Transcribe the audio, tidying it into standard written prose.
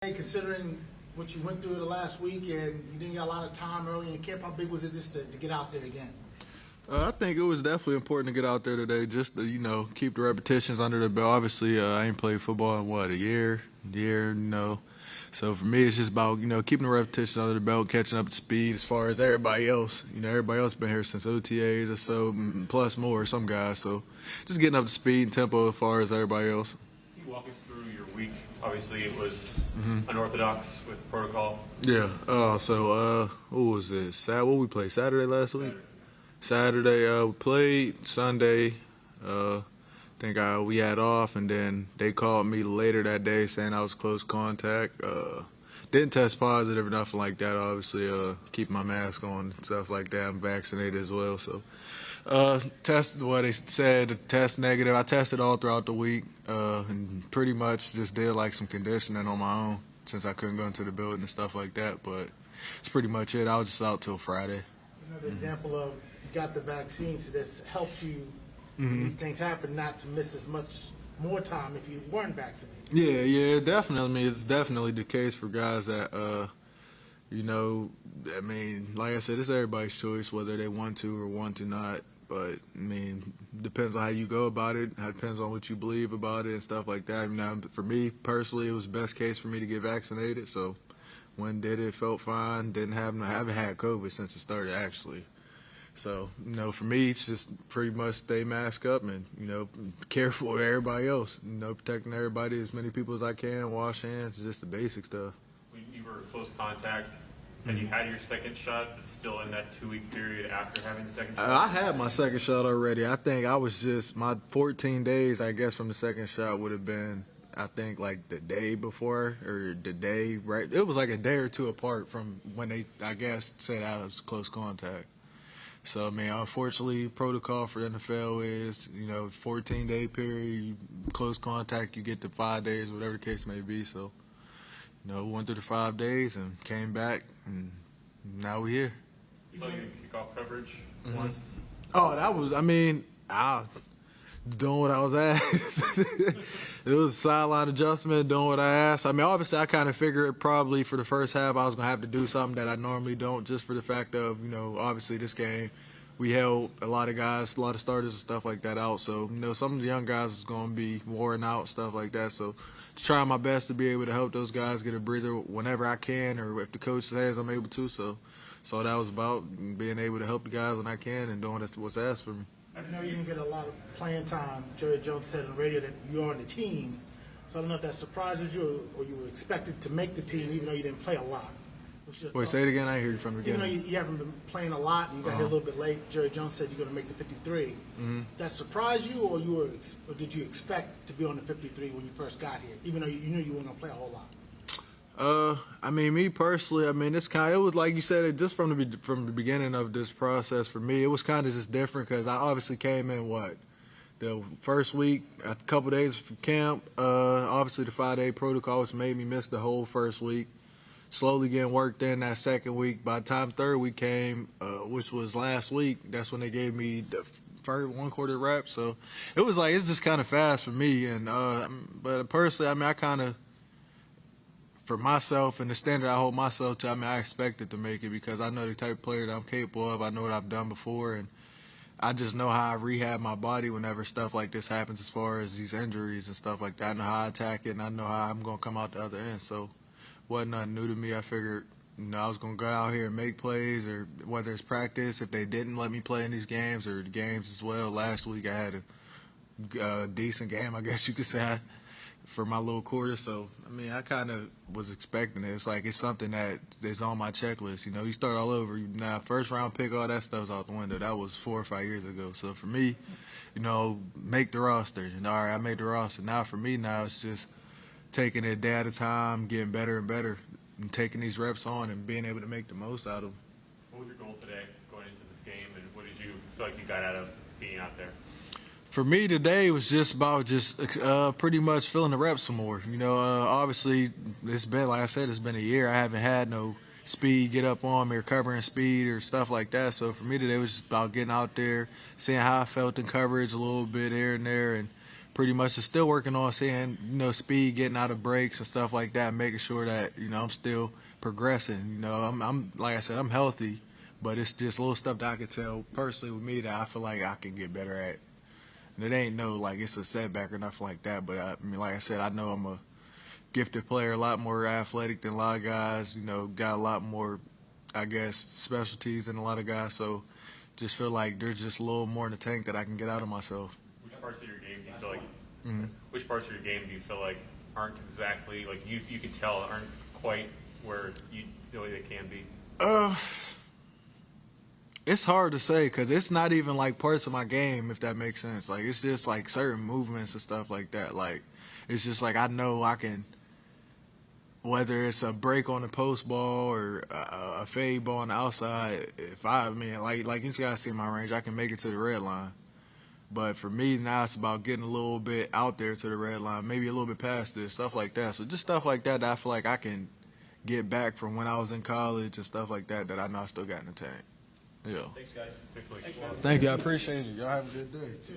Hey, considering what you went through the last week and you didn't get a lot of time early in camp, how big was it just to get out there again? I think it was definitely important to get out there today just to, keep the repetitions under the belt. Obviously, I ain't played football in, a year, So for me, it's just about, keeping the repetitions under the belt, catching up to speed as far as everybody else. Everybody else been here since OTAs or so, plus more, some guys. So just getting up to speed and tempo as far as everybody else. Can you walk us through your week? Obviously, it was unorthodox with protocol. Yeah. What was this? What we played Saturday last week? Saturday, we played. Sunday, we had off, and then they called me later that day saying I was close contact. Didn't test positive or nothing like that. Obviously, keep my mask on and stuff like that. I'm vaccinated as well, so tested what they said. Test negative. I tested all throughout the week, and pretty much just did like some conditioning on my own since I couldn't go into the building and stuff like that. But it's pretty much it. I was just out till Friday. It's another example of you got the vaccine, so this helps you when these things happen not to miss as much more time if you weren't vaccinated. Yeah, definitely. I mean, it's definitely the case for guys that, like I said, it's everybody's choice whether they want to or want to not. But, depends on how you go about it. It depends on what you believe about it and stuff like that. For me, personally, it was the best case for me to get vaccinated. So when did it, felt fine. I haven't had COVID since it started, actually. So, for me, it's just pretty much stay masked up and, careful of everybody else. Protecting everybody, as many people as I can, wash hands, just the basic stuff. You were close contact, and you had your second shot, but still in that 2-week period after having the second shot? I had my second shot already. I think I was just, my 14 days, I guess, from the second shot would have been, like the day before or the day, right? It was like a day or two apart from when they, I guess, said I was close contact. So, unfortunately, protocol for the NFL is, 14-day period, close contact, you get to 5 days, whatever the case may be. So, went through the 5 days and came back, and now we're here. You saw you kick off coverage once? Oh, that was, doing what I was asked. It was a sideline adjustment, doing what I asked. Obviously, I kind of figured probably for the first half I was going to have to do something that I normally don't, just for the fact of, obviously this game, we held a lot of guys, a lot of starters and stuff like that out. So, some of the young guys is going to be worn out, stuff like that. So, just trying my best to be able to help those guys get a breather whenever I can, or if the coach says I'm able to. So that was about being able to help the guys when I can and doing what's asked for me. I know you didn't get a lot of playing time. Jerry Jones said on the radio that you were on the team. So I don't know if that surprises you or you were expected to make the team even though you didn't play a lot. Wait, say it again. I hear you from the beginning. Even though you haven't been playing a lot and you got here a little bit late, Jerry Jones said you're going to make the 53. That surprised you or did you expect to be on the 53 when you first got here, even though you knew you weren't going to play a whole lot? Me personally, it was like you said, just from the beginning of this process for me, it was kind of just different because I obviously came in the first week, a couple days from camp, obviously the 5-day protocol, which made me miss the whole first week. Slowly getting worked in that second week. By the time third week came, which was last week, that's when they gave me the first 1/4 rep. So it was like, it's just kind of fast for me. And but personally, I kind of, for myself and the standard I hold myself to, I expected to make it because I know the type of player that I'm capable of. I know what I've done before, and I just know how I rehab my body whenever stuff like this happens as far as these injuries and stuff like that. I know how I attack it, and I know how I'm going to come out the other end. So wasn't nothing new to me. I figured, I was going to go out here and make plays, or whether it's practice, if they didn't let me play in these games, or the games as well. Last week I had a decent game, I guess you could say, for my little quarter. So, I kind of was expecting it. It's like it's something that is on my checklist. You start all over. Now, first round pick, all that stuff's out the window. That was 4 or 5 years ago. So for me, make the roster. And all right, I made the roster. Now for me, it's just taking it a day at a time, getting better and better, and taking these reps on and being able to make the most out of them. What was your goal today going into this game, and what did you feel like you got out of being out there? For me today was just about pretty much filling the reps some more. Obviously it's been, like I said, it's been a year. I haven't had no speed get up on me or covering speed or stuff like that. So for me today was just about getting out there, seeing how I felt in coverage a little bit here and there, and pretty much is still working on seeing, speed, getting out of breaks and stuff like that, making sure that, I'm still progressing. I'm like I said, I'm healthy, but it's just little stuff that I can tell personally with me that I feel like I can get better at. And it ain't it's a setback or nothing like that, but I mean, like I said, I know I'm a gifted player, a lot more athletic than a lot of guys, got a lot more, I guess, specialties than a lot of guys, so just feel like there's just a little more in the tank that I can get out of myself. Which parts of your game do you feel like? Which parts of your game do you feel like aren't exactly like you can tell aren't quite where you feel like they can be? It's hard to say because it's not even like parts of my game, if that makes sense. Like it's just like certain movements and stuff like that. Like it's just like I know I can, whether it's a break on the post ball or a fade ball on the outside. Like you guys see my range, I can make it to the red line. But for me now, it's about getting a little bit out there to the red line, maybe a little bit past this, stuff like that. So just stuff like that I feel like I can get back from when I was in college and stuff like that I know I still got in the tank. Yeah. Thanks, guys. Thanks, Malik. Thank you. I appreciate it. Y'all have a good day.